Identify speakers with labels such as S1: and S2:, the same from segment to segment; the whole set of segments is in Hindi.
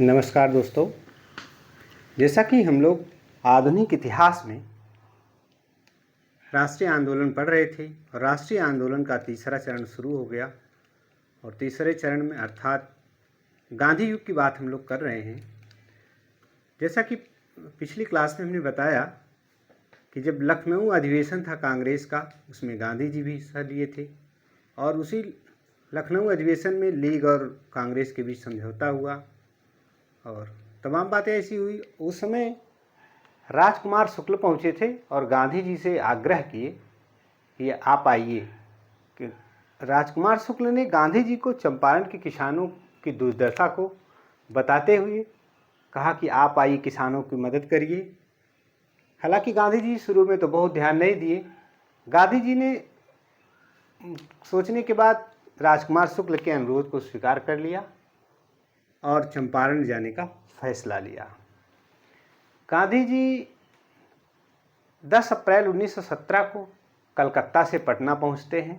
S1: नमस्कार दोस्तों। जैसा कि हम लोग आधुनिक इतिहास में राष्ट्रीय आंदोलन पढ़ रहे थे और राष्ट्रीय आंदोलन का तीसरा चरण शुरू हो गया और तीसरे चरण में अर्थात गांधी युग की बात हम लोग कर रहे हैं। जैसा कि पिछली क्लास में हमने बताया कि जब लखनऊ अधिवेशन था कांग्रेस का, उसमें गांधी जी भी हिस्सा लिए थे और उसी लखनऊ अधिवेशन में लीग और कांग्रेस के बीच समझौता हुआ और तमाम बातें ऐसी हुई। उस समय राजकुमार शुक्ल पहुँचे थे और गांधी जी से आग्रह किए कि आप आइए। कि राजकुमार शुक्ल ने गांधी जी को चंपारण के किसानों की दुर्दशा को बताते हुए कहा कि आप आइए, किसानों की मदद करिए। हालांकि गांधी जी शुरू में तो बहुत ध्यान नहीं दिए। गांधी जी ने सोचने के बाद राजकुमार शुक्ल के अनुरोध को स्वीकार कर लिया और चंपारण जाने का फैसला लिया। गांधी जी 10 अप्रैल 1917 को कलकत्ता से पटना पहुंचते हैं।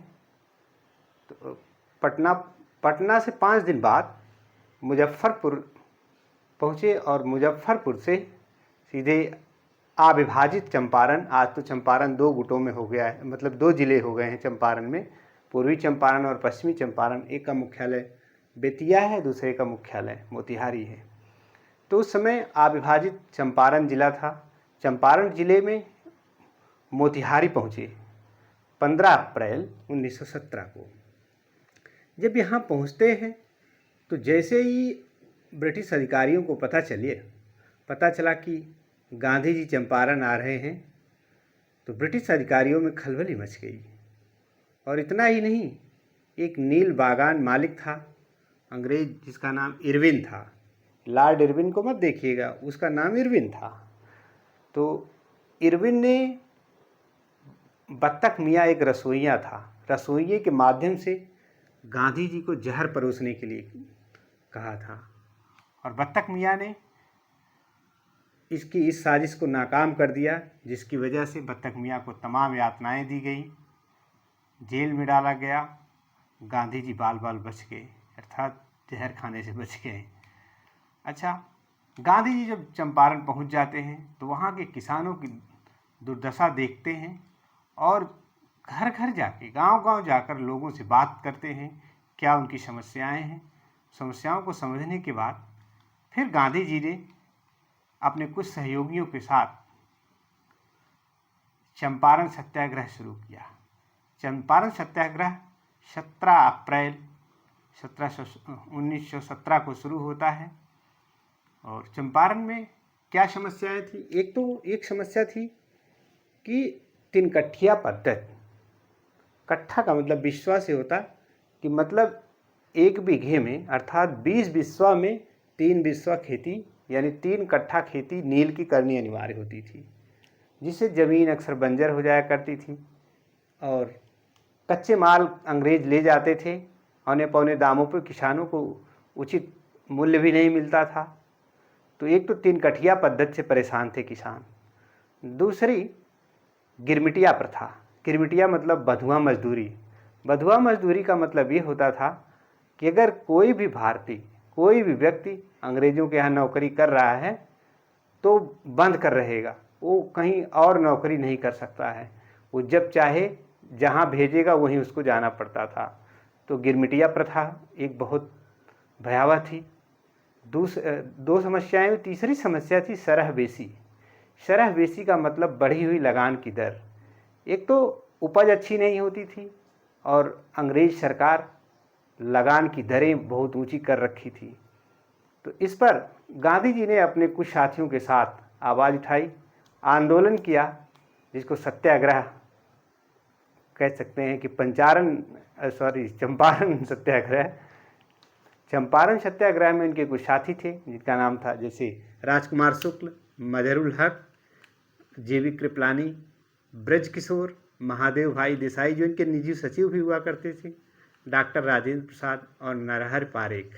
S1: तो पटना से 5 दिन बाद मुजफ्फरपुर पहुंचे और मुजफ्फरपुर से सीधे अविभाजित चंपारण, आज तो चंपारण 2 गुटों में हो गया है, मतलब 2 जिले हो गए हैं चंपारण में, पूर्वी चंपारण और पश्चिमी चंपारण। एक का मुख्यालय बेतिया है, दूसरे का मुख्यालय मोतिहारी है। तो उस समय अविभाजित चंपारण जिला था। चंपारण जिले में मोतिहारी पहुँचे 15 अप्रैल 1917 को। जब यहाँ पहुँचते हैं तो जैसे ही ब्रिटिश अधिकारियों को पता चला कि गांधी जी चंपारण आ रहे हैं तो ब्रिटिश अधिकारियों में खलबली मच गई। और इतना ही नहीं, एक नील बागान मालिक था अंग्रेज, जिसका नाम इरविन था। लॉर्ड इरविन को मत देखिएगा, उसका नाम इरविन था। तो इरविन ने बत्तख मियाँ एक रसोइया था, रसोइये के माध्यम से गांधी जी को जहर परोसने के लिए कहा था और बत्तख मियाँ ने इस साजिश को नाकाम कर दिया, जिसकी वजह से बत्तख मियाँ को तमाम यातनाएं दी गई, जेल में डाला गया। गांधी जी बाल बाल बच गए, अर्थात जहर खाने से बच गए। अच्छा, गांधी जी जब चंपारण पहुंच जाते हैं तो वहाँ के किसानों की दुर्दशा देखते हैं और घर घर जाके, गांव गांव जाकर लोगों से बात करते हैं, क्या उनकी समस्याएं हैं। समस्याओं को समझने के बाद फिर गांधी जी ने अपने कुछ सहयोगियों के साथ चंपारण सत्याग्रह शुरू किया। चंपारण सत्याग्रह 17 अप्रैल 1917 को शुरू होता है। और चंपारण में क्या समस्याएं थी? एक समस्या थी कि 3 कट्ठिया पद्धति। कट्ठा का मतलब बिस्वा से होता कि मतलब 1 बीघे में अर्थात 20 बिस्वा में 3 बिस्वा खेती, यानी 3 कट्ठा खेती नील की करनी अनिवार्य होती थी, जिससे ज़मीन अक्सर बंजर हो जाया करती थी और कच्चे माल अंग्रेज ले जाते थे। औने पौने दामों पर किसानों को उचित मूल्य भी नहीं मिलता था। तो एक तो 3 कट्ठिया पद्धति से परेशान थे किसान। दूसरी गिरमिटिया प्रथा। गिरमिटिया मतलब बंधुआ मजदूरी। बंधुआ मजदूरी का मतलब ये होता था कि अगर कोई भी भारतीय, कोई भी व्यक्ति अंग्रेज़ों के यहाँ नौकरी कर रहा है तो बंद कर रहेगा, वो कहीं और नौकरी नहीं कर सकता है। वो जब चाहे जहाँ भेजेगा वहीं उसको जाना पड़ता था। तो गिरमिटिया प्रथा एक बहुत भयावह थी। 2 समस्याएं। तीसरी समस्या थी सरह बेसी। सरह बेसी का मतलब बढ़ी हुई लगान की दर। एक तो उपज अच्छी नहीं होती थी और अंग्रेज सरकार लगान की दरें बहुत ऊंची कर रखी थी। तो इस पर गांधी जी ने अपने कुछ साथियों के साथ आवाज़ उठाई, आंदोलन किया, जिसको सत्याग्रह कह सकते हैं कि चंपारण सत्याग्रह। चंपारण सत्याग्रह में इनके कुछ साथी थे जिनका नाम था जैसे राजकुमार शुक्ल, मजहरुल हक, जेबी कृपलानी, ब्रज किशोर, महादेव भाई देसाई जो इनके निजी सचिव भी हुआ करते थे, डॉक्टर राजेंद्र प्रसाद और नरहर पारेख।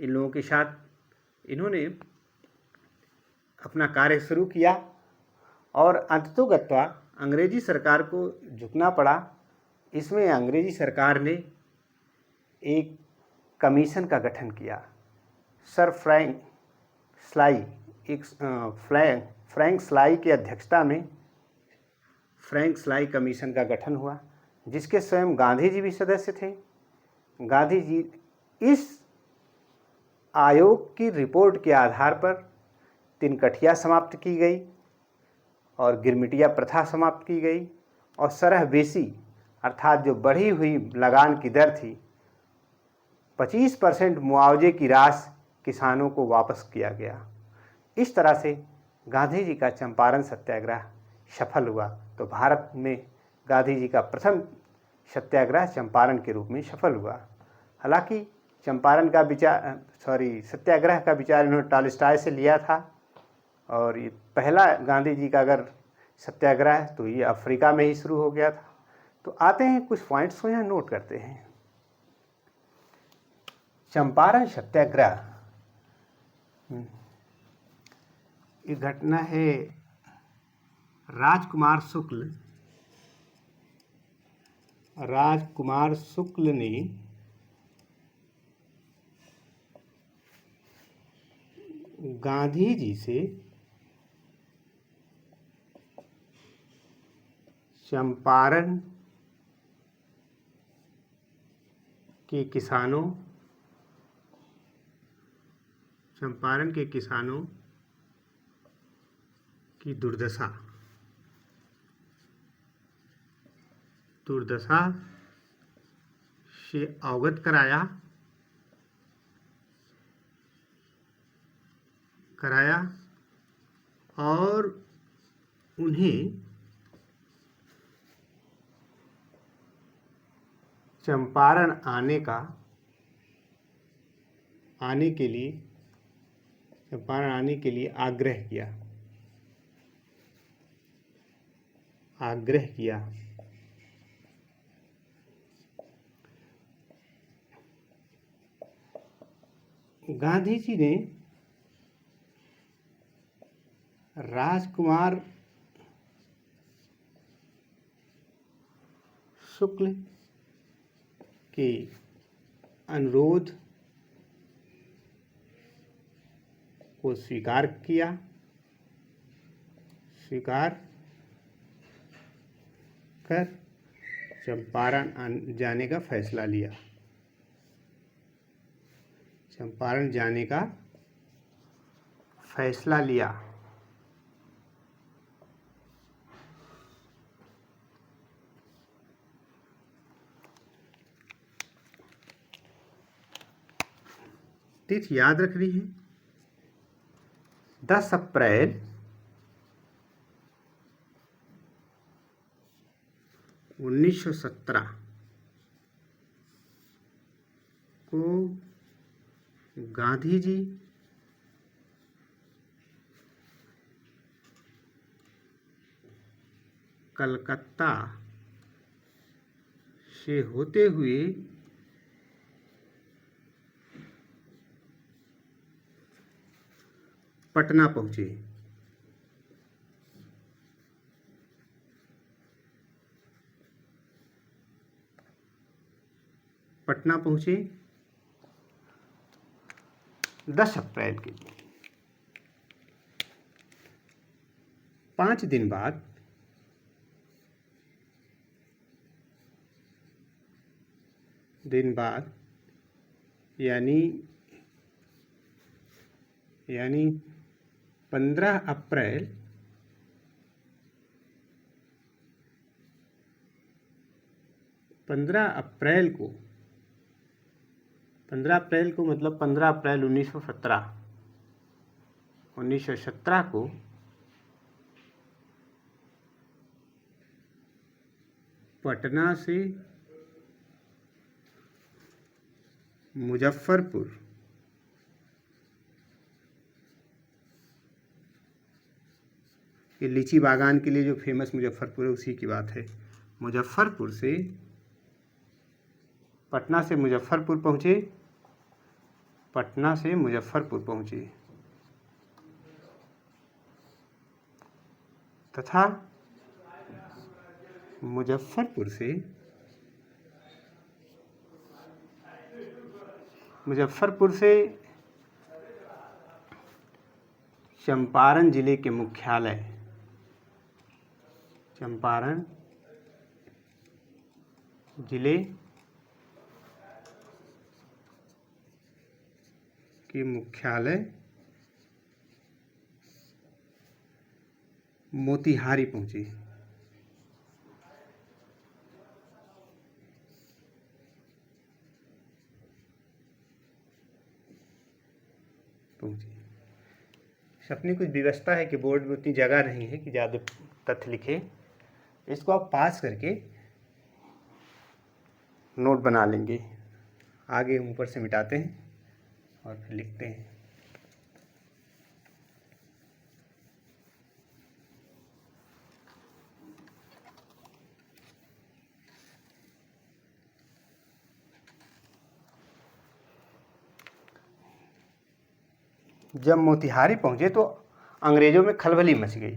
S1: इन लोगों के साथ इन्होंने अपना कार्य शुरू किया और अंततोगत्वा अंग्रेजी सरकार को झुकना पड़ा। इसमें अंग्रेजी सरकार ने एक कमीशन का गठन किया। सर फ्रैंक स्लाई एक फ्रैंक स्लाई की अध्यक्षता में फ्रैंक स्लाई कमीशन का गठन हुआ, जिसके स्वयं गांधी जी भी सदस्य थे। गांधी जी इस आयोग की रिपोर्ट के आधार पर तिनकठिया समाप्त की गई और गिरमिटिया प्रथा समाप्त की गई और सरह बेसी अर्थात जो बढ़ी हुई लगान की दर थी 25% मुआवजे की राशि किसानों को वापस किया गया। इस तरह से गांधी जी का चंपारण सत्याग्रह सफल हुआ। तो भारत में गांधी जी का प्रथम सत्याग्रह चंपारण के रूप में सफल हुआ। हालांकि चंपारण का सत्याग्रह का विचार इन्होंने टॉलस्टॉय से लिया था और ये पहला गांधी जी का अगर सत्याग्रह है तो ये अफ्रीका में ही शुरू हो गया था। तो आते हैं कुछ पॉइंट्स को यहाँ नोट करते हैं। चंपारण सत्याग्रह ये घटना है राजकुमार शुक्ल ने गांधी जी से चंपारण के किसानों की दुर्दशा से अवगत कराया और उन्हें चंपारण आने के लिए आग्रह किया। गांधी जी ने राजकुमार शुक्ल के अनुरोध को स्वीकार कर चंपारण जाने का फैसला लिया। तिथि याद रखनी है 10 अप्रैल 1917 को गांधी जी कलकत्ता से होते हुए पटना पहुंचे। पटना पहुंचे 10 अप्रैल के 5 दिन बाद यानी 15 अप्रैल को मतलब 15 अप्रैल 1917 को पटना से मुजफ्फरपुर ये लीची बागान के लिए जो फेमस मुजफ्फरपुर है उसी की बात है। पटना से मुजफ्फरपुर पहुंचे तथा मुजफ्फरपुर से चंपारण जिले के मुख्यालय, चंपारण जिले के मुख्यालय मोतिहारी पहुंची। अपनी कुछ व्यवस्था है कि बोर्ड में उतनी जगह नहीं है कि ज़्यादा तथ्य लिखे, इसको आप पास करके नोट बना लेंगे, आगे ऊपर से मिटाते हैं और फिर लिखते हैं। जब मोतिहारी पहुंचे तो अंग्रेजों में खलबली मच गई।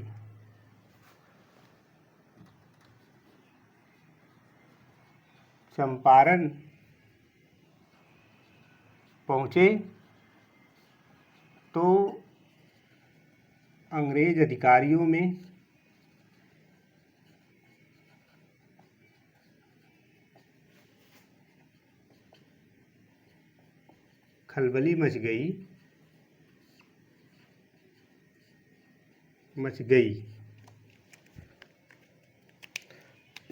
S1: चंपारण पहुंचे तो अंग्रेज अधिकारियों में खलबली मच गई।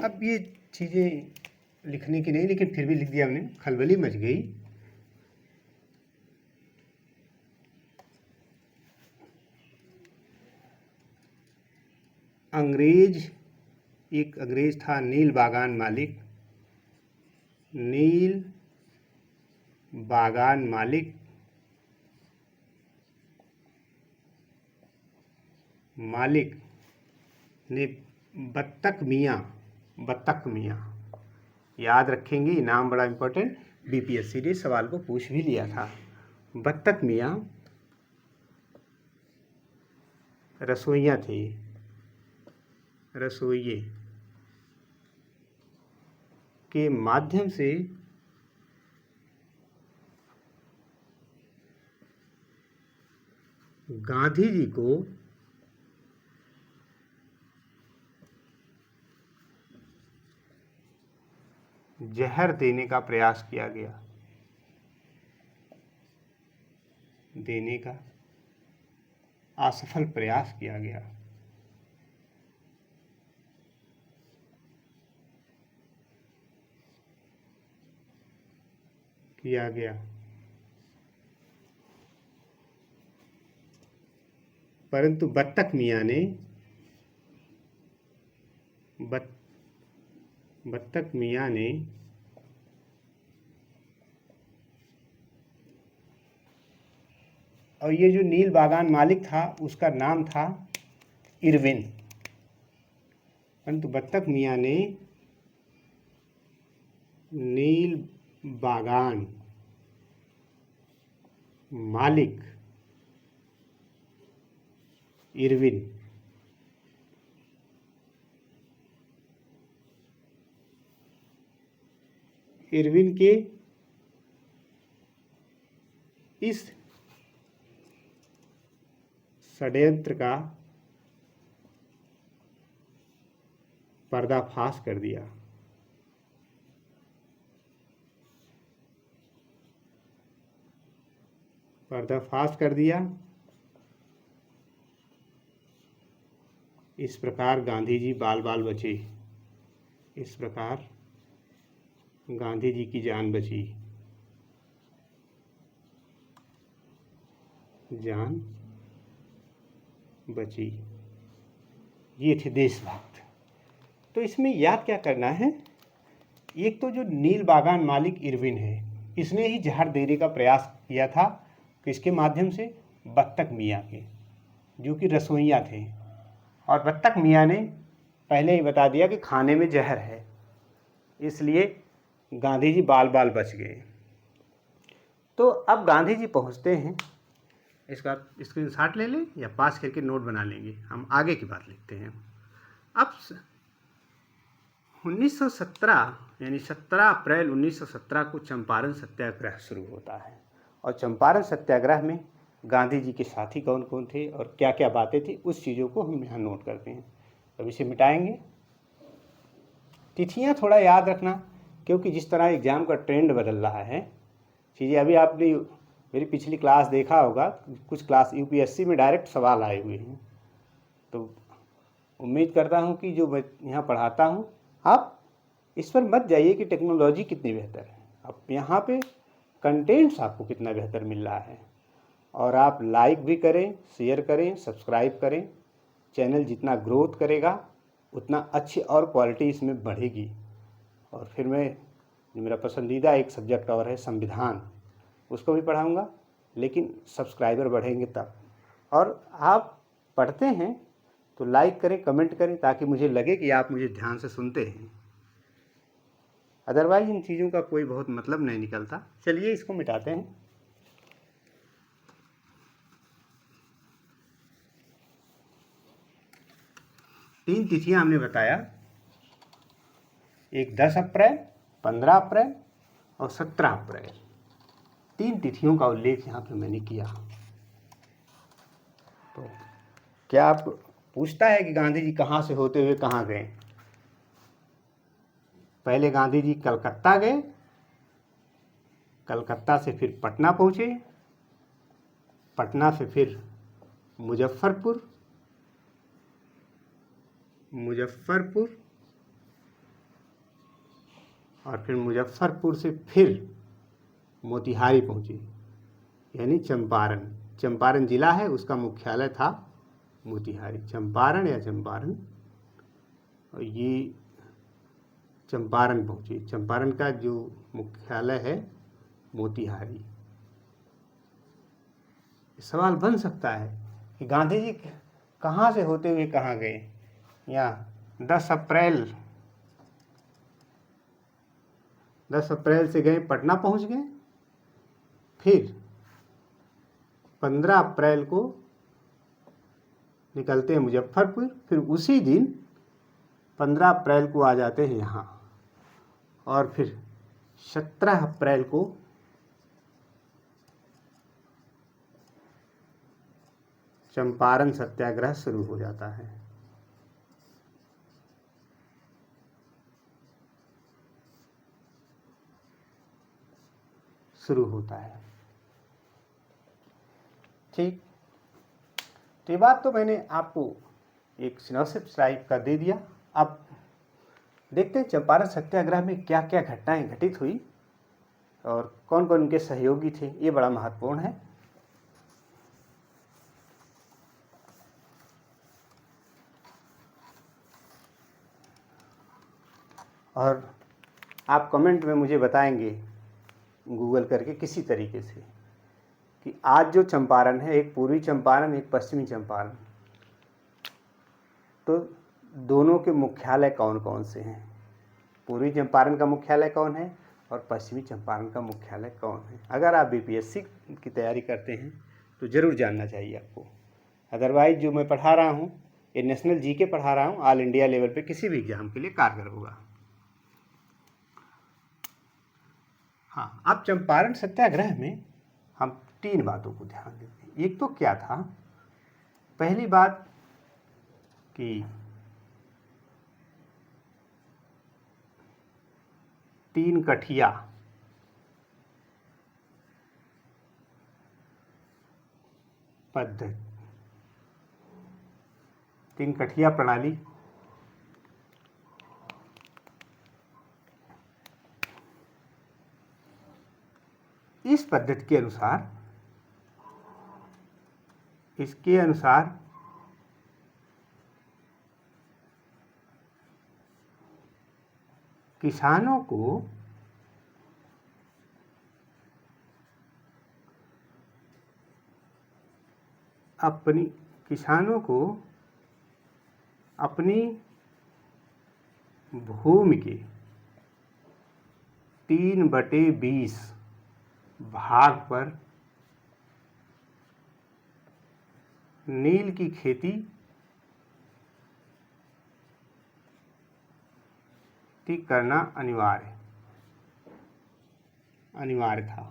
S1: अब ये चीज़ें लिखने की नहीं, लेकिन फिर भी लिख दिया हमने, खलबली मच गई। एक अंग्रेज था नील बागान मालिक ने बत्तख मियाँ, याद रखेंगे, नाम बड़ा इम्पोर्टेंट, बीपीएससी ने सवाल को पूछ भी लिया था। बत्तख मियाँ रसोइया थे, रसोइये के माध्यम से गांधी जी को जहर देने का प्रयास किया गया, देने का असफल प्रयास किया गया। परंतु बत्तख मियाँ ने और ये जो नील बागान मालिक था उसका नाम था इरविन, परंतु बत्तख मियाँ ने नील बागान मालिक इरविन के इस षड्यंत्र का पर्दाफाश कर दिया। इस प्रकार गांधी जी बाल बचे। इस प्रकार गांधी जी की जान बची। ये थे देशभक्त। तो इसमें याद क्या करना है, एक तो जो नील बागान मालिक इरविन है, इसने ही जहर देने का प्रयास किया था, किसके माध्यम से, बत्तख मियाँ के, जो कि रसोइया थे। और बत्तख मियाँ ने पहले ही बता दिया कि खाने में जहर है, इसलिए गांधी जी बाल बच गए। तो अब गांधी जी पहुंचते हैं, इसका स्क्रीनशॉट ले लें या पास करके नोट बना लेंगे, हम आगे की बात लिखते हैं। अब 1917 यानी 17 अप्रैल 1917 को चंपारण सत्याग्रह शुरू होता है, और चंपारण सत्याग्रह में गांधी जी के साथी कौन कौन थे और क्या क्या बातें थी, उस चीज़ों को हम यहाँ नोट करते हैं। अब इसे मिटाएंगे। तिथियाँ थोड़ा याद रखना, क्योंकि जिस तरह एग्ज़ाम का ट्रेंड बदल रहा है चीज़ें, अभी आपने मेरी पिछली क्लास देखा होगा, कुछ क्लास यूपीएससी में डायरेक्ट सवाल आए हुए हैं। तो उम्मीद करता हूँ कि जो मैं यहाँ पढ़ाता हूँ आप इस पर मत जाइए कि टेक्नोलॉजी कितनी बेहतर है, अब यहाँ पे कंटेंट्स आपको कितना बेहतर मिल रहा है। और आप लाइक भी करें, शेयर करें, सब्सक्राइब करें। चैनल जितना ग्रोथ करेगा उतना अच्छी और क्वालिटी इसमें बढ़ेगी। और फिर मैं, जो मेरा पसंदीदा एक सब्जेक्ट और है संविधान, उसको भी पढ़ाऊँगा, लेकिन सब्सक्राइबर बढ़ेंगे तब। और आप पढ़ते हैं तो लाइक करें, कमेंट करें, ताकि मुझे लगे कि आप मुझे ध्यान से सुनते हैं। अदरवाइज इन चीज़ों का कोई बहुत मतलब नहीं निकलता। चलिए इसको मिटाते हैं। तीन तिथियां हमने बताया, एक 10 अप्रैल, 15 अप्रैल और 17 अप्रैल। तीन तिथियों का उल्लेख यहाँ पे मैंने किया। तो क्या आप पूछता है कि गांधी जी कहाँ से होते हुए कहाँ गए? पहले गांधी जी कलकत्ता गए, कलकत्ता से फिर पटना पहुँचे, पटना से फिर मुजफ्फरपुर, और फिर मुजफ्फरपुर से फिर मोतिहारी पहुँचे, यानी चंपारण। चंपारण जिला है, उसका मुख्यालय था मोतिहारी। चंपारण या चंपारण, और ये चंपारण पहुँचे। चंपारण का जो मुख्यालय है मोतिहारी। सवाल बन सकता है कि गांधी जी कहाँ से होते हुए कहाँ गए? या 10 अप्रैल से गए, पटना पहुँच गए, फिर 15 अप्रैल को निकलते हैं मुजफ्फरपुर, फिर उसी दिन 15 अप्रैल को आ जाते हैं यहाँ, और फिर 17 अप्रैल को चंपारण सत्याग्रह शुरू हो जाता है। शुरू होता है। ठीक, तो ये बात तो मैंने आपको एक सिनॉप्सिस टाइप का दे दिया। अब देखते हैं चंपारण सत्याग्रह में क्या क्या घटनाएं घटित हुई और कौन कौन उनके सहयोगी थे। ये बड़ा महत्वपूर्ण है। और आप कमेंट में मुझे बताएंगे गूगल करके किसी तरीके से कि आज जो चंपारण है, एक पूर्वी चंपारण, एक पश्चिमी चंपारण, तो दोनों के मुख्यालय कौन कौन से हैं? पूर्वी चंपारण का मुख्यालय कौन है और पश्चिमी चंपारण का मुख्यालय कौन है? अगर आप बीपीएससी की तैयारी करते हैं तो ज़रूर जानना चाहिए आपको। अदरवाइज जो मैं पढ़ा रहा हूँ, ये नेशनल जीके पढ़ा रहा हूँ, ऑल इंडिया लेवल पे किसी भी एग्जाम के लिए कारगर होगा। हाँ, अब चंपारण सत्याग्रह में हम तीन बातों को ध्यान देते हैं। एक तो क्या था, पहली बात कि तीन कठिया पद्धति, तीन कठिया प्रणाली, इस पद्धति के अनुसार, इसके अनुसार किसानों को अपनी भूमि के 3/20 भाग पर नील की खेती करना अनिवार्य था।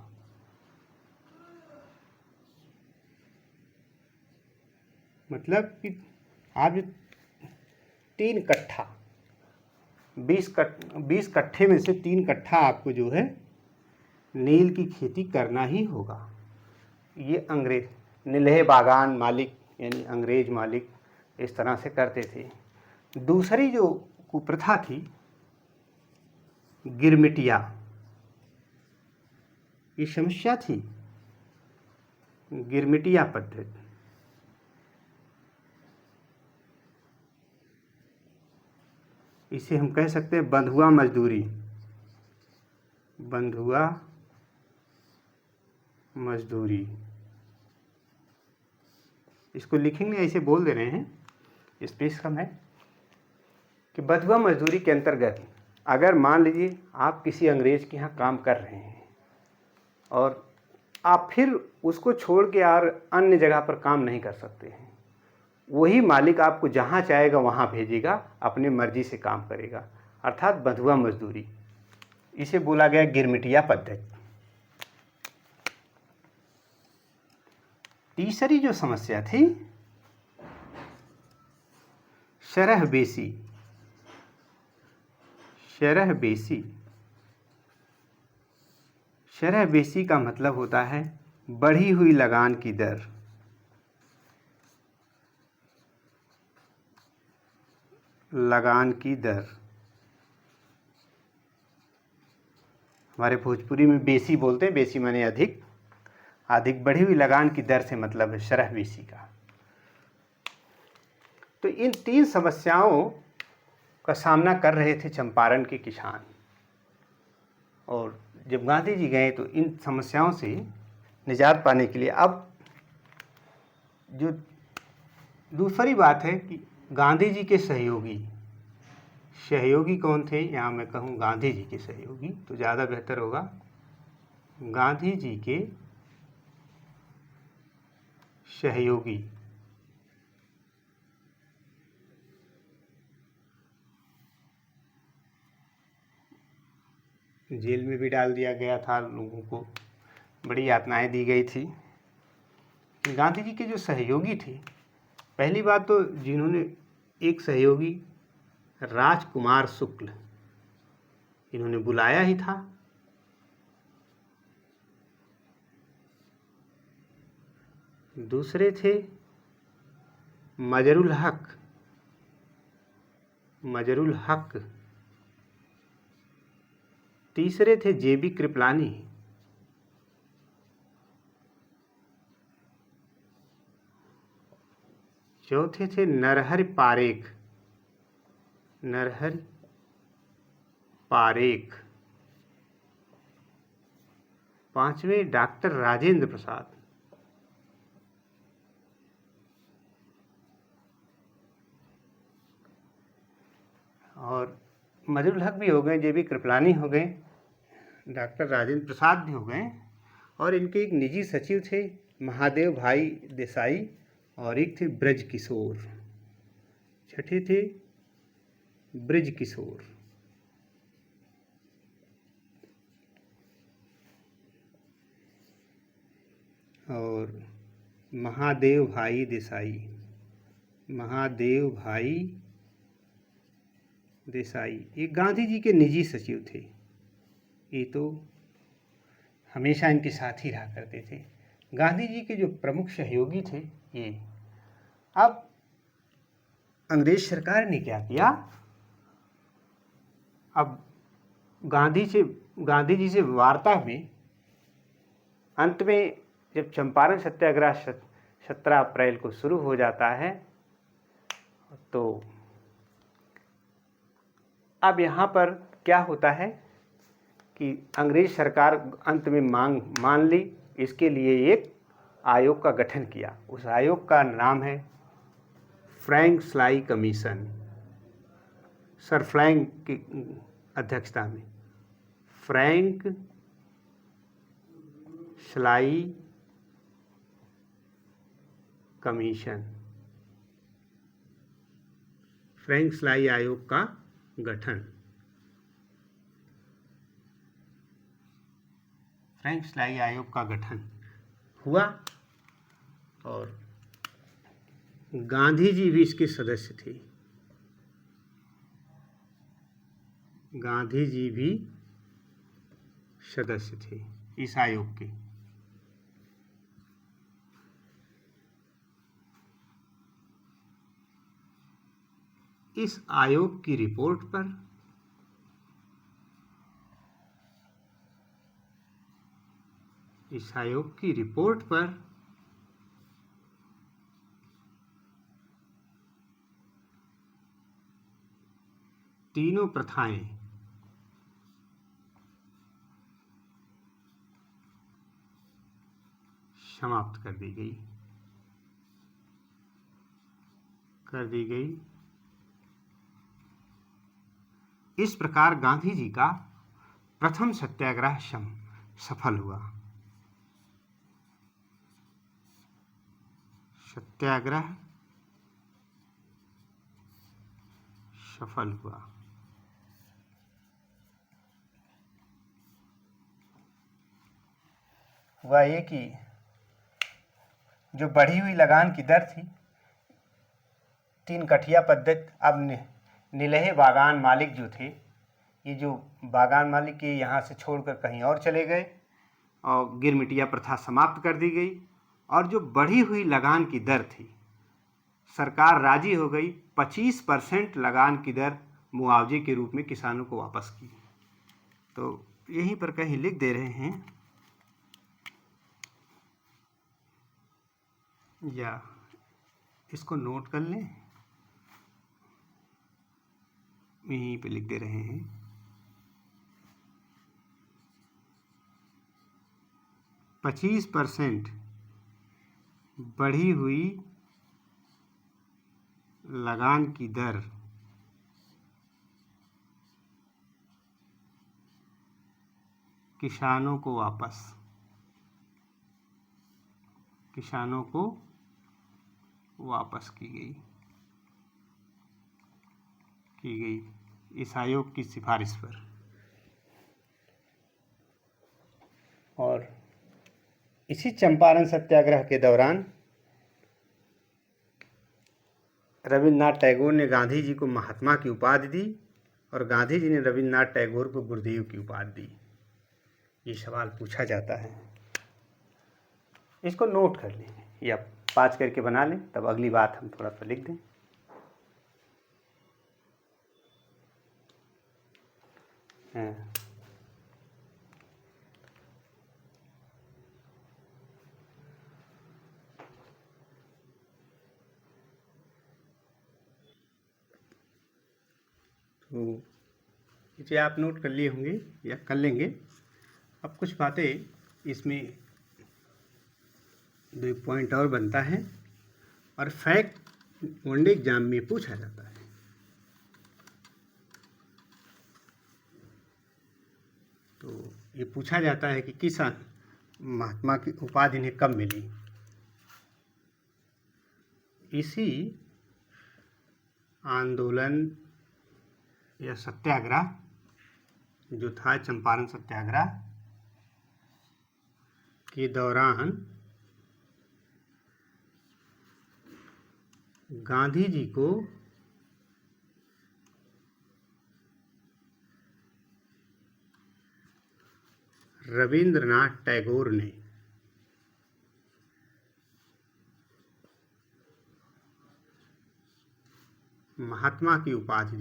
S1: मतलब कि आप जो 3 कट्ठा 20 कट्ठे में से 3 कट्ठा आपको जो है नील की खेती करना ही होगा। ये अंग्रेज नीलहे बागान मालिक यानी अंग्रेज मालिक इस तरह से करते थे। दूसरी जो कुप्रथा थी गिरमिटिया, ये समस्या थी गिरमिटिया पद्धति। इसे हम कह सकते हैं बंधुआ मजदूरी, बंधुआ मजदूरी। इसको लिखेंगे ऐसे बोल दे रहे हैं, स्पेस कम है कि बंधुआ मजदूरी के अंतर्गत अगर मान लीजिए आप किसी अंग्रेज के यहाँ काम कर रहे हैं और आप फिर उसको छोड़ के और अन्य जगह पर काम नहीं कर सकते हैं, वही मालिक आपको जहाँ चाहेगा वहाँ भेजेगा, अपनी मर्जी से काम करेगा, अर्थात बंधुआ मजदूरी। इसे बोला गया गिरमिटिया पद्धति। तीसरी जो समस्या थी शरह बेसी, शरह बेसी। शरह बेसी का मतलब होता है बढ़ी हुई लगान की दर। लगान की दर हमारे भोजपुरी में बेसी बोलते हैं, बेसी माने अधिक। अधिक बढ़ी हुई लगान की दर से मतलब है शरह बेसी का। तो इन 3 समस्याओं का सामना कर रहे थे चंपारण के किसान, और जब गांधी जी गए तो इन समस्याओं से निजात पाने के लिए अब जो दूसरी बात है कि गांधी जी के सहयोगी, सहयोगी कौन थे, यहाँ मैं कहूँ गांधी जी के सहयोगी तो ज़्यादा बेहतर होगा। गांधी जी के सहयोगी जेल में भी डाल दिया गया था, लोगों को बड़ी यातनाएं दी गई थी। गांधी जी के जो सहयोगी थे, पहली बात तो जिन्होंने एक सहयोगी राजकुमार शुक्ल, इन्होंने बुलाया ही था। दूसरे थे मजरुल हक, मजरुल हक। तीसरे थे जेबी कृपलानी। चौथे थे नरहरि पारेख, नरहरि पारेख। पांचवें डॉक्टर राजेंद्र प्रसाद। और मजरुल हक भी हो गए, जेबी कृपलानी हो गए, डॉक्टर राजेंद्र प्रसाद भी हो गए, और इनके एक निजी सचिव थे महादेव भाई देसाई, और एक थे ब्रज किशोर। छठे थे ब्रज किशोर। और महादेव भाई देसाई, महादेव भाई देसाई ये गांधी जी के निजी सचिव थे। ये तो हमेशा इनके साथ ही रहा करते थे। गांधी जी के जो प्रमुख सहयोगी थे ये। अब अंग्रेज सरकार ने क्या किया, अब गांधी जी से वार्ता में अंत में जब चंपारण सत्याग्रह 17 अप्रैल को शुरू हो जाता है, तो अब यहाँ पर क्या होता है कि अंग्रेज सरकार अंत में मांग मान ली। इसके लिए एक आयोग का गठन किया। उस आयोग का नाम है Frank sly commission. Sir Frank की अध्यक्षता में Frank sly commission, Frank sly आयोग का गठन। फ्रैंक स्लाई आयोग का गठन हुआ और गांधी जी भी इसके सदस्य थे। गांधी जी भी सदस्य थे इस आयोग के। इस आयोग की रिपोर्ट पर तीनों प्रथाएं समाप्त कर दी गई। इस प्रकार गांधी जी का प्रथम सत्याग्रह सफल हुआ। सत्याग्रह सफल हुआ ये कि जो बढ़ी हुई लगान की दर थी, 3 कठिया पद्धति, अब निलहे बागान मालिक जो थे, ये जो बागान मालिक ये यहाँ से छोड़कर कहीं और चले गए और गिरमिटिया प्रथा समाप्त कर दी गई। और जो बढ़ी हुई लगान की दर थी, सरकार राजी हो गई 25% लगान की दर मुआवजे के रूप में किसानों को वापस की। तो यहीं पर कहीं लिख दे रहे हैं, या इसको नोट कर लें, यहीं पे लिख दे रहे हैं, 25% बढ़ी हुई लगान की दर किसानों को वापस की गई इस आयोग की सिफारिश पर। और इसी चंपारण सत्याग्रह के दौरान रविन्द्रनाथ टैगोर ने गांधी जी को महात्मा की उपाधि दी और गांधी जी ने रविन्द्रनाथ टैगोर को गुरुदेव की उपाधि दी। ये सवाल पूछा जाता है, इसको नोट कर लें या 5 करके बना लें, तब अगली बात हम थोड़ा सा लिख दें। तो इसे आप नोट कर लिए होंगे या कर लेंगे। अब कुछ बातें इसमें 2 पॉइंट और बनता है, और फैक्ट वनडे एग्जाम में पूछा जाता है। तो ये पूछा जाता है कि किस महात्मा की उपाधि इन्हें कब मिली। इसी आंदोलन या सत्याग्रह जो था चंपारण सत्याग्रह के दौरान गांधी जी को रविन्द्रनाथ टैगोर ने महात्मा की उपाधि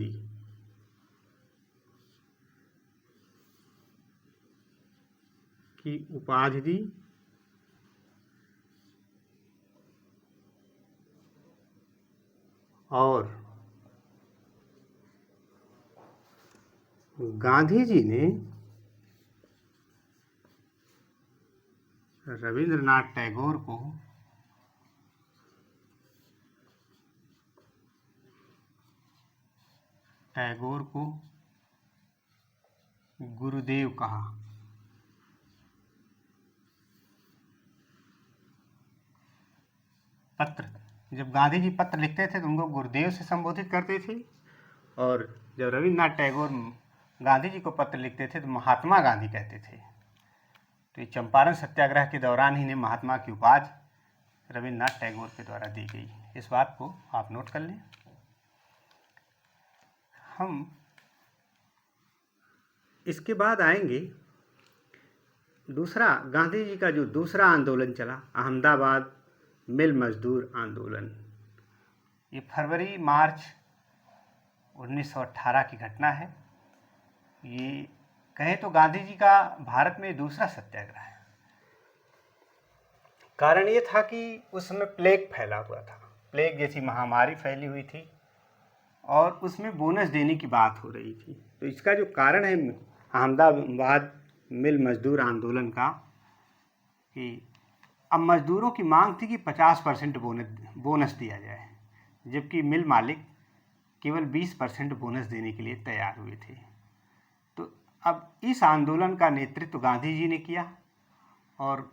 S1: दी। और गांधी जी ने रविन्द्रनाथ टैगोर को गुरुदेव कहा। पत्र, जब गांधी जी पत्र लिखते थे तो उनको गुरुदेव से संबोधित करते थे, और जब रविन्द्रनाथ टैगोर गांधी जी को पत्र लिखते थे तो महात्मा गांधी कहते थे। तो ये चंपारण सत्याग्रह के दौरान ही इन्हें महात्मा की उपाधि रविन्द्रनाथ टैगोर के द्वारा दी गई। इस बात को आप नोट कर लें। हम इसके बाद आएंगे दूसरा, गांधी जी का जो दूसरा आंदोलन चला, अहमदाबाद मिल मजदूर आंदोलन। ये फरवरी मार्च 1918 की घटना है। ये कहें तो गांधी जी का भारत में दूसरा सत्याग्रह है। कारण ये था कि उस समय प्लेग फैला हुआ था, प्लेग जैसी महामारी फैली हुई थी और उसमें बोनस देने की बात हो रही थी। तो इसका जो कारण है अहमदाबाद मिल मजदूर आंदोलन का, कि अब मजदूरों की मांग थी कि 50% बोनस दिया जाए, जबकि मिल मालिक केवल 20% बोनस देने के लिए तैयार हुए थे। तो अब इस आंदोलन का नेतृत्व गांधी जी ने किया और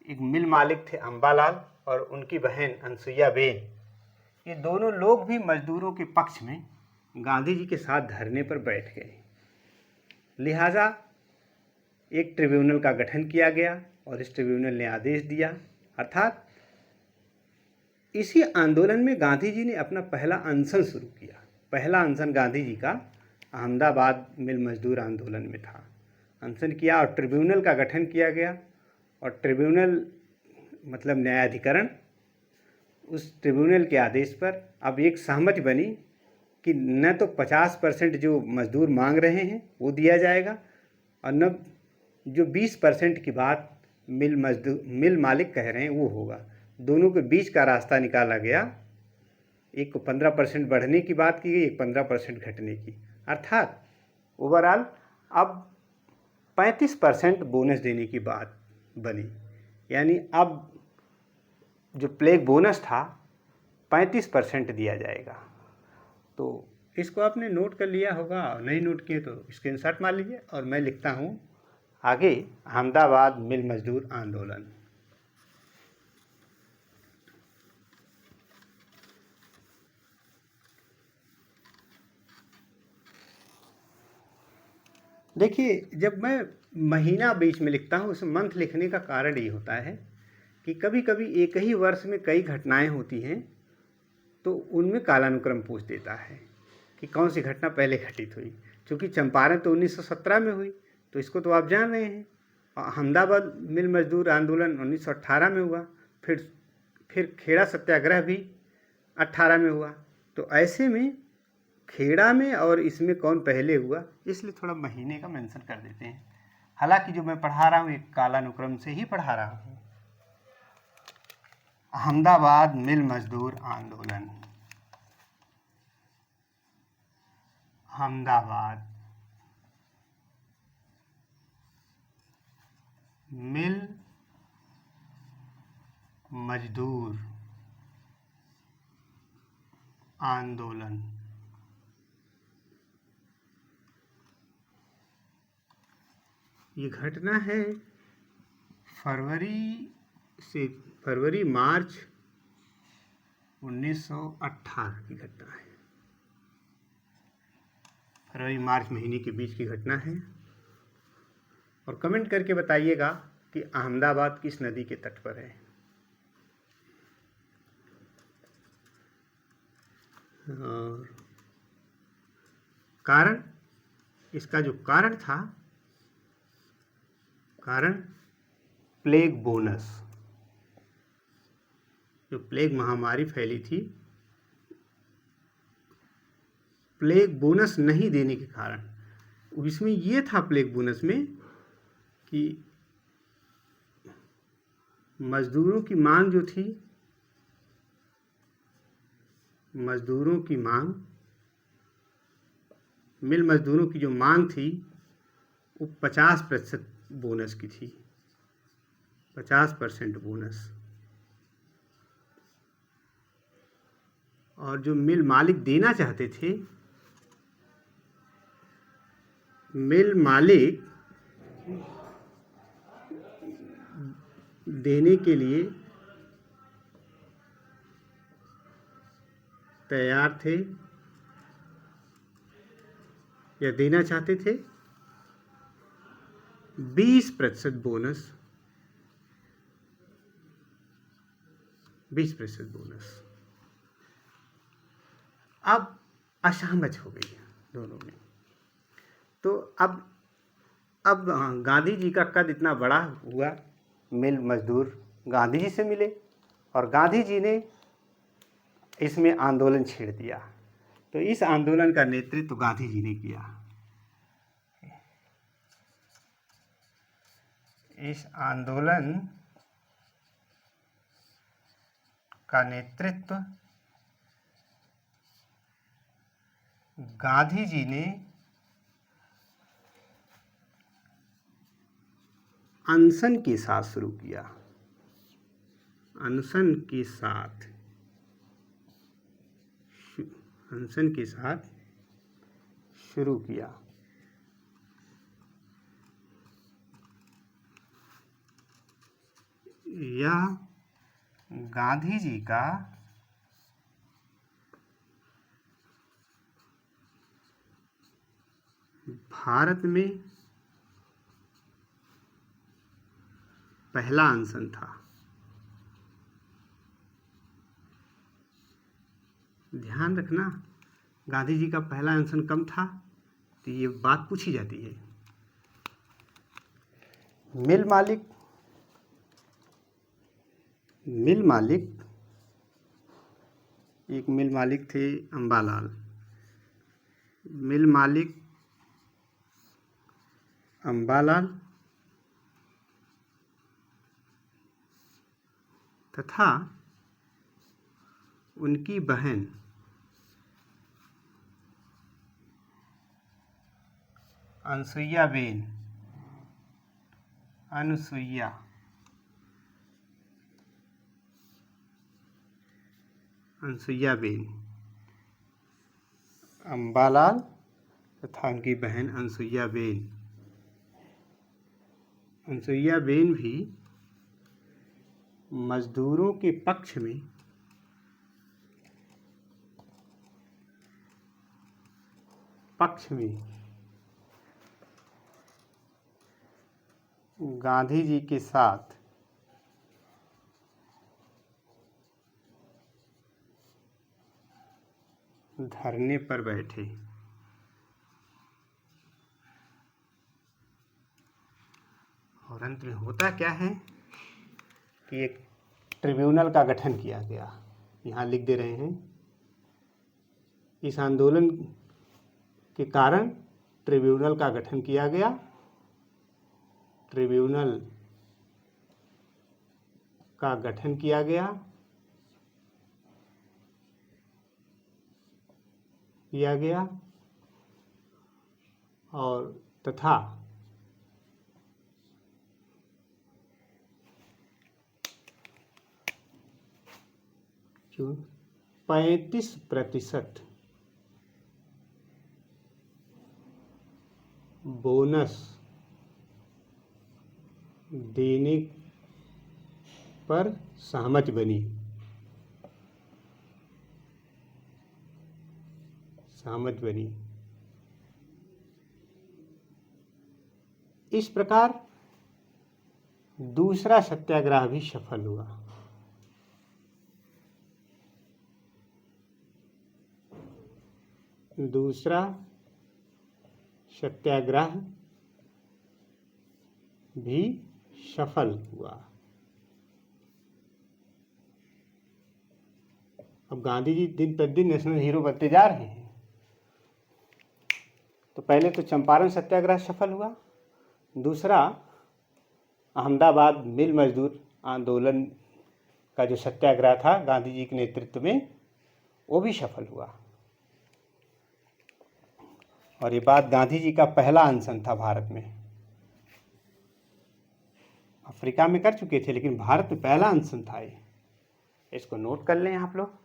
S1: एक मिल मालिक थे अम्बालाल और उनकी बहन अनसुईया बेन, ये दोनों लोग भी मजदूरों के पक्ष में गांधी जी के साथ धरने पर बैठ गए। लिहाजा एक ट्रिब्यूनल का गठन किया गया और इस ट्रिब्यूनल ने आदेश दिया, अर्थात इसी आंदोलन में गांधी जी ने अपना पहला अनशन शुरू किया। पहला अनशन गांधी जी का अहमदाबाद मिल मजदूर आंदोलन में था। अनशन किया और ट्रिब्यूनल का गठन किया गया और ट्रिब्यूनल मतलब न्यायाधिकरण, उस ट्रिब्यूनल के आदेश पर अब एक सहमति बनी कि न तो 50% जो मजदूर मांग रहे हैं वो दिया जाएगा और न जो 20% की बात मिल मालिक कह रहे हैं वो होगा। दोनों के बीच का रास्ता निकाला गया। एक को 15% बढ़ने की बात की गई, एक 15% घटने की, अर्थात ओवरऑल अब 35% बोनस देने की बात बनी। यानी अब जो प्लेग बोनस था 35% दिया जाएगा। तो इसको आपने नोट कर लिया होगा, नहीं नोट किए तो स्क्रीनशॉट मार लीजिए और मैं लिखता हूँ आगे अहमदाबाद मिल मजदूर आंदोलन। देखिए, जब मैं महीना बीच में लिखता हूँ, उस मंथ लिखने का कारण ये होता है कि कभी कभी एक ही वर्ष में कई घटनाएं होती हैं, तो उनमें कालानुक्रम पूछ देता है कि कौन सी घटना पहले घटित हुई। क्योंकि चंपारण तो 1917 में हुई, तो इसको तो आप जान रहे हैं। अहमदाबाद मिल मजदूर आंदोलन 1918 में हुआ, फिर खेड़ा सत्याग्रह भी 18 में हुआ। तो ऐसे में खेड़ा में और इसमें कौन पहले हुआ, इसलिए थोड़ा महीने का मेंशन कर देते हैं। हालांकि जो मैं पढ़ा रहा हूँ एक कालानुक्रम से ही पढ़ा रहा हूँ। अहमदाबाद मिल मजदूर आंदोलन, अहमदाबाद मिल मजदूर आंदोलन। ये घटना है फरवरी मार्च 1918 की घटना है। फरवरी मार्च महीने के बीच की घटना है। और कमेंट करके बताइएगा कि अहमदाबाद किस नदी के तट पर है। और कारण, इसका जो कारण था, कारण प्लेग बोनस, जो प्लेग महामारी फैली थी, प्लेग बोनस नहीं देने के कारण। इसमें ये था प्लेग बोनस में कि मजदूरों की मांग जो थी, मजदूरों की मांग, मिल मजदूरों की जो मांग थी वो 50% बोनस की थी, 50% बोनस। और जो मिल मालिक देना चाहते थे, मिल मालिक देने के लिए तैयार थे या देना चाहते थे 20% बोनस 20% बोनस। अब असहमत हो गई दोनों में। तो अब गांधी जी का कद इतना बड़ा हुआ, मिल मजदूर गांधी जी से मिले और गांधी जी ने इसमें आंदोलन छेड़ दिया। तो इस आंदोलन का नेतृत्व गांधी जी ने किया। इस आंदोलन का नेतृत्व गांधी जी ने अनशन के साथ शुरू किया। अनशन के साथ शुरू किया। यह गांधी जी का भारत में पहला अनशन था। ध्यान रखना, गांधी जी का पहला अनशन कब था, तो ये बात पूछी जाती है। मिल मालिक एक मिल मालिक थे अम्बालाल। मिल मालिक अम्बालाल तथा उनकी बहन अनुसुईया बेन अम्बालाल तथा उनकी बहन अनुसुईया बेन भी मजदूरों के पक्ष में गांधी जी के साथ धरने पर बैठे। और अंत में होता क्या है कि एक ट्रिब्यूनल का गठन किया गया। यहाँ लिख दे रहे हैं, इस आंदोलन के कारण ट्रिब्यूनल का गठन किया गया। ट्रिब्यूनल का गठन किया गया और तथा जो 35% बोनस देने पर सहमति बनी। इस प्रकार दूसरा सत्याग्रह भी सफल हुआ। दूसरा सत्याग्रह भी सफल हुआ। अब गांधी जी दिन प्रतिदिन नेशनल हीरो बनते जा रहे हैं। तो पहले तो चंपारण सत्याग्रह सफल हुआ, दूसरा अहमदाबाद मिल मजदूर आंदोलन का जो सत्याग्रह था गांधी जी के नेतृत्व में, वो भी सफल हुआ। और ये बात गांधी जी का पहला अनशन था भारत में। अफ्रीका में कर चुके थे, लेकिन भारत में पहला अनशन था ये। इसको नोट कर लें आप लोग।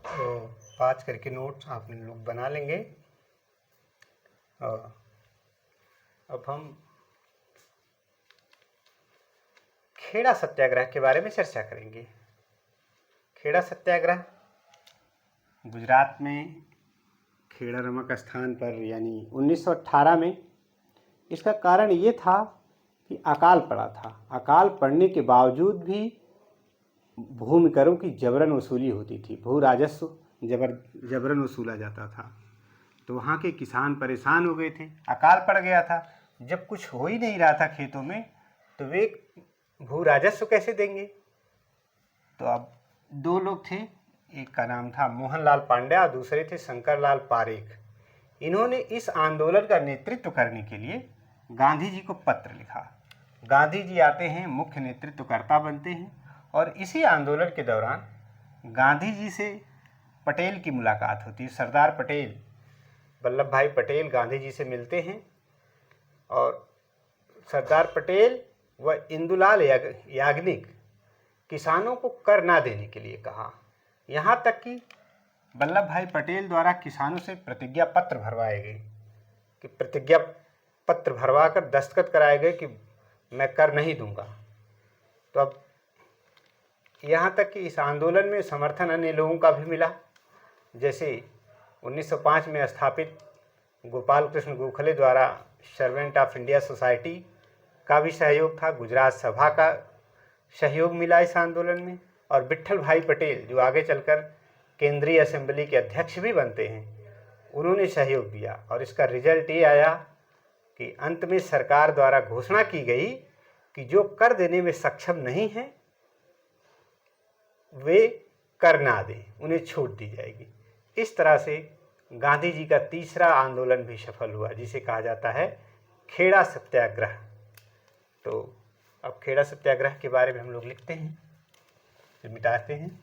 S1: तो 5 करके नोट्स आप लोग बना लेंगे। और अब हम खेड़ा सत्याग्रह के बारे में चर्चा करेंगे। खेड़ा सत्याग्रह गुजरात में खेड़ा नमक स्थान पर यानी 1918 में। इसका कारण ये था कि अकाल पड़ा था। अकाल पड़ने के बावजूद भी भूमि करों की जबरन वसूली होती थी, भू राजस्व जबरन वसूला जाता था। तो वहाँ के किसान परेशान हो गए थे, अकाल पड़ गया था, जब कुछ हो ही नहीं रहा था खेतों में तो वे भू राजस्व कैसे देंगे। तो अब दो लोग थे, एक का नाम था मोहनलाल पांड्या और दूसरे थे शंकरलाल पारेख। इन्होंने इस आंदोलन का नेतृत्व करने के लिए गांधी जी को पत्र लिखा। गांधी जी आते हैं, मुख्य नेतृत्वकर्ता बनते हैं और इसी आंदोलन के दौरान गांधी जी से पटेल की मुलाकात होती है। सरदार पटेल, वल्लभ भाई पटेल गांधी जी से मिलते हैं और सरदार पटेल व इंदुलाल याग्निक किसानों को कर ना देने के लिए कहा। यहाँ तक कि वल्लभ भाई पटेल द्वारा किसानों से प्रतिज्ञा पत्र भरवाए गए कि प्रतिज्ञा पत्र भरवा कर दस्तखत कराए गए कि मैं कर नहीं दूंगा। तो अब यहाँ तक कि इस आंदोलन में समर्थन अन्य लोगों का भी मिला, जैसे 1905 में स्थापित गोपाल कृष्ण गोखले द्वारा सर्वेंट ऑफ इंडिया सोसाइटी का भी सहयोग था, गुजरात सभा का सहयोग मिला इस आंदोलन में, और विट्ठल भाई पटेल जो आगे चलकर केंद्रीय असेंबली के अध्यक्ष भी बनते हैं, उन्होंने सहयोग दिया। और इसका रिजल्ट ये आया कि अंत में सरकार द्वारा घोषणा की गई कि जो कर देने में सक्षम नहीं हैं वे कर ना दें, उन्हें छूट दी जाएगी। इस तरह से गांधी जी का तीसरा आंदोलन भी सफल हुआ, जिसे कहा जाता है खेड़ा सत्याग्रह। तो अब खेड़ा सत्याग्रह के बारे में हम लोग लिखते हैं, फिर मिटाते हैं।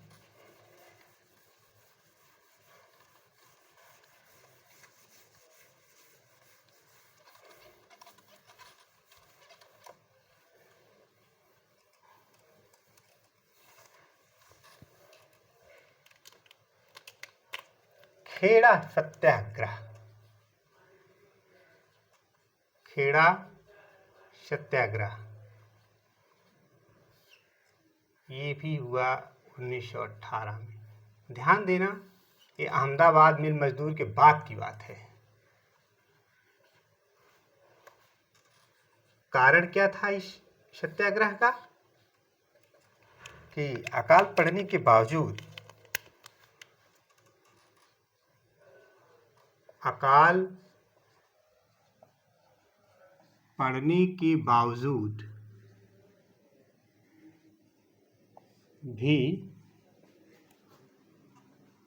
S1: खेड़ा सत्याग्रह, खेड़ा सत्याग्रह ये भी हुआ 1918 में। ध्यान देना, ये अहमदाबाद मिल मजदूर के बाद की बात है। कारण क्या था इस सत्याग्रह का कि अकाल पड़ने के बावजूद भी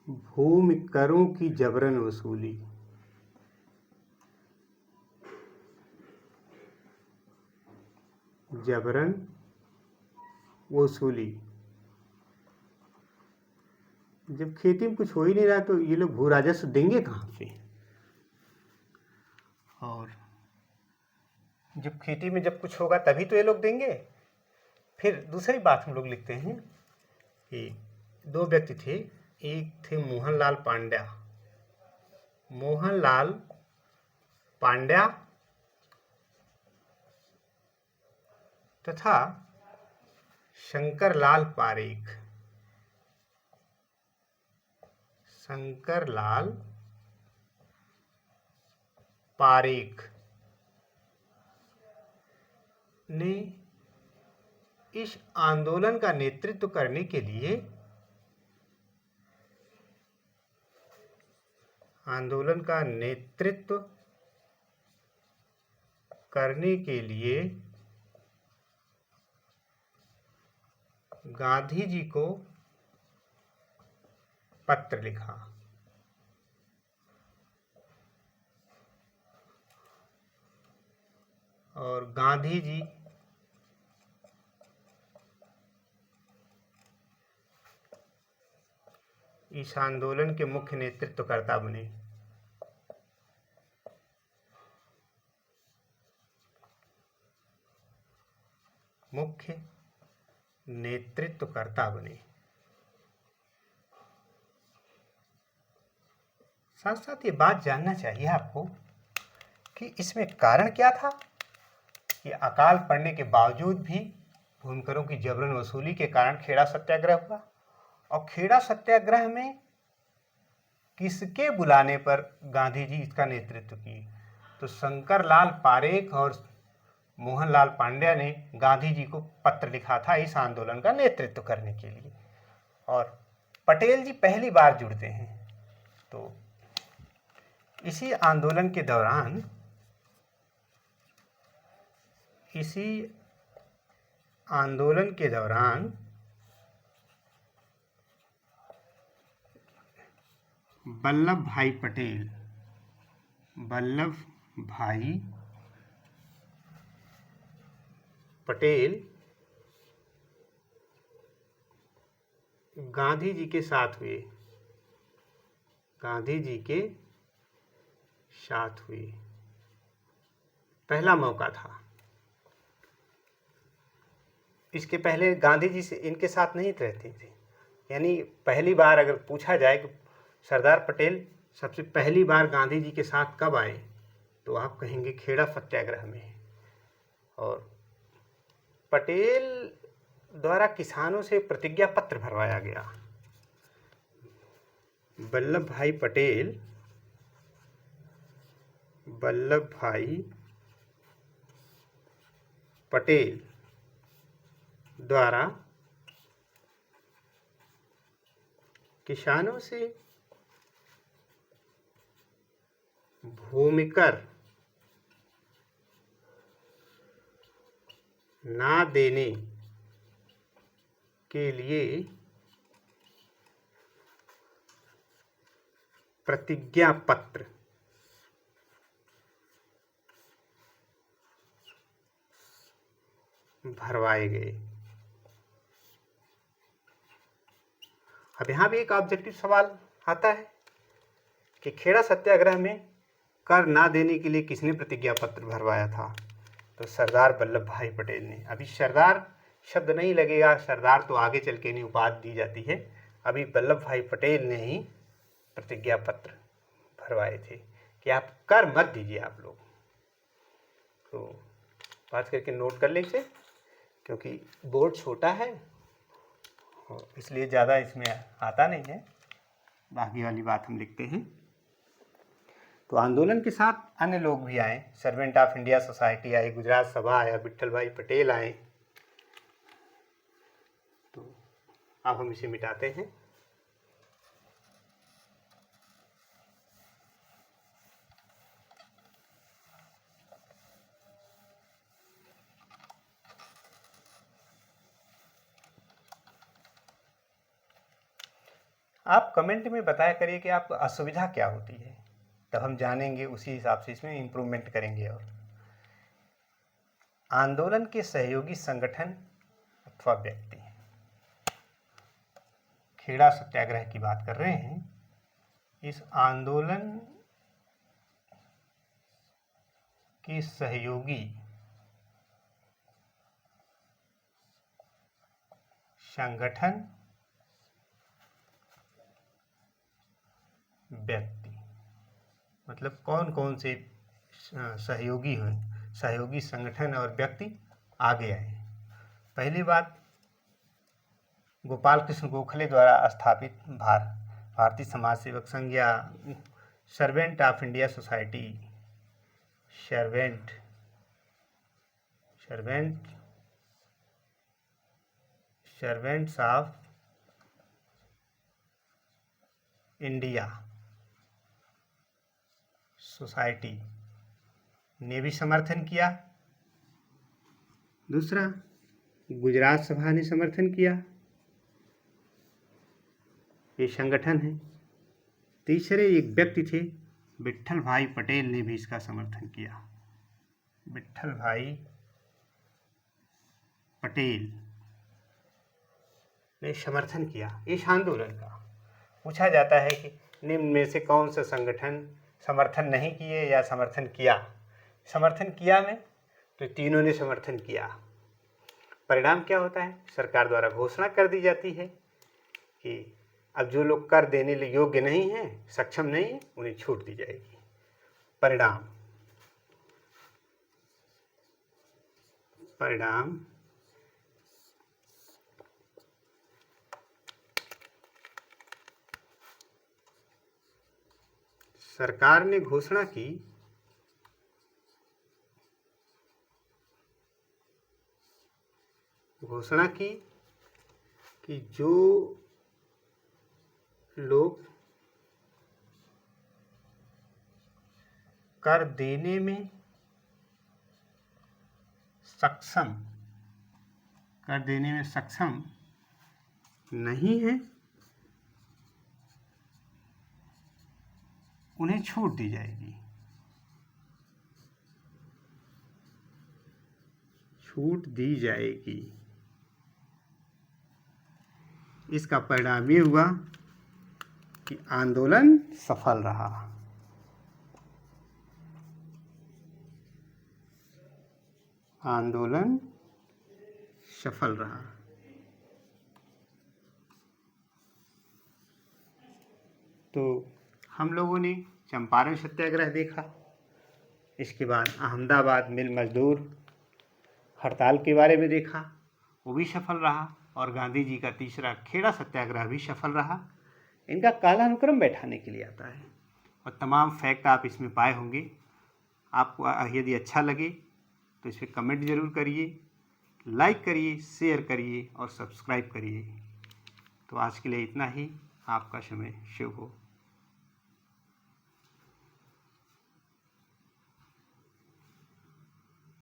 S1: भूमि करों की जबरन वसूली, जब खेती में कुछ हो ही नहीं रहा तो ये लोग भू राजस्व देंगे कहाँ से। और जब खेती में जब कुछ होगा तभी तो ये लोग देंगे। फिर दूसरी बात हम लोग लिखते हैं कि दो व्यक्ति थे, एक थे मोहनलाल पांड्या तथा शंकरलाल पारेख ने इस आंदोलन का नेतृत्व करने के लिए गांधी जी को पत्र लिखा। और गांधी जी इस आंदोलन के मुख्य नेतृत्वकर्ता बने। साथ साथ ये बात जानना चाहिए आपको कि इसमें कारण क्या था कि अकाल पड़ने के बावजूद भी भूमिकरों की जबरन वसूली के कारण खेड़ा सत्याग्रह हुआ। और खेड़ा सत्याग्रह में किसके बुलाने पर गांधी जी इसका नेतृत्व किए? तो शंकरलाल पारेख और मोहनलाल पांड्या ने गांधी जी को पत्र लिखा था इस आंदोलन का नेतृत्व करने के लिए। और पटेल जी पहली बार जुड़ते हैं। तो इसी आंदोलन के दौरान वल्लभ भाई पटेल गांधी जी के साथ हुए। पहला मौका था। इसके पहले गांधी जी से इनके साथ नहीं रहते थे। यानी पहली बार अगर पूछा जाए कि सरदार पटेल सबसे पहली बार गांधी जी के साथ कब आए, तो आप कहेंगे खेड़ा सत्याग्रह में। और पटेल द्वारा किसानों से प्रतिज्ञा पत्र भरवाया गया। वल्लभ भाई पटेल द्वारा किसानों से भूमिकर ना देने के लिए प्रतिज्ञा पत्र भरवाए गए। अब यहाँ भी एक ऑब्जेक्टिव सवाल आता है कि खेड़ा सत्याग्रह में कर ना देने के लिए किसने प्रतिज्ञा पत्र भरवाया था? तो सरदार वल्लभ भाई पटेल ने। अभी सरदार शब्द नहीं लगेगा, सरदार तो आगे चल के इन्हें उपाधि दी जाती है। अभी वल्लभ भाई पटेल ने ही प्रतिज्ञा पत्र भरवाए थे कि आप कर मत दीजिए आप लोग। तो बात करके नोट कर लें इसे, क्योंकि बोर्ड छोटा है और इसलिए ज़्यादा इसमें आता नहीं है। बाकी वाली बात हम लिखते हैं। तो आंदोलन के साथ अन्य लोग भी आए। Servant of India society I, Gujarat सभा आया, विट्ठल भाई पटेल आए। तो अब हम इसे मिटाते हैं। आप कमेंट में बताया करिए कि आपको असुविधा क्या होती है, तब हम जानेंगे, उसी हिसाब से इसमें इम्प्रूवमेंट करेंगे। और आंदोलन के सहयोगी संगठन अथवा व्यक्ति, खेड़ा सत्याग्रह की बात कर रहे हैं। इस आंदोलन के सहयोगी संगठन व्यक्ति, मतलब कौन कौन से सहयोगी हैं, सहयोगी संगठन और व्यक्ति आगे आए। पहली बात, गोपाल कृष्ण गोखले द्वारा स्थापित भारतीय समाज सेवक संघ या servant of India society, servants of India society ने भी समर्थन किया। दूसरा, गुजरात सभा ने समर्थन किया, ये संगठन है। तीसरे एक व्यक्ति थे, विट्ठल भाई पटेल ने भी इसका समर्थन किया। विट्ठल भाई पटेल ने समर्थन किया इस आंदोलन का। पूछा जाता है कि निम्न में से कौन सा संगठन समर्थन नहीं किए या समर्थन किया? समर्थन किया में तो तीनों ने समर्थन किया। परिणाम क्या होता है? सरकार द्वारा घोषणा कर दी जाती है कि अब जो लोग कर देने के योग्य नहीं हैं, सक्षम नहीं हैं, उन्हें छूट दी जाएगी। परिणाम सरकार ने घोषणा की कि जो लोग कर देने में सक्षम नहीं है, उन्हें छूट दी जाएगी। इसका परिणाम ये हुआ कि आंदोलन सफल रहा। तो हम लोगों ने चंपारण सत्याग्रह देखा, इसके बाद अहमदाबाद मिल मजदूर हड़ताल के बारे में देखा, वो भी सफल रहा, और गांधी जी का तीसरा खेड़ा सत्याग्रह भी सफल रहा। इनका कालानुक्रम बैठाने के लिए आता है, और तमाम फैक्ट आप इसमें पाए होंगे। आपको यदि अच्छा लगे तो इस पर कमेंट जरूर करिए, लाइक करिए, शेयर करिए और सब्सक्राइब करिए। तो आज के लिए इतना ही। आपका समय शुभ हो।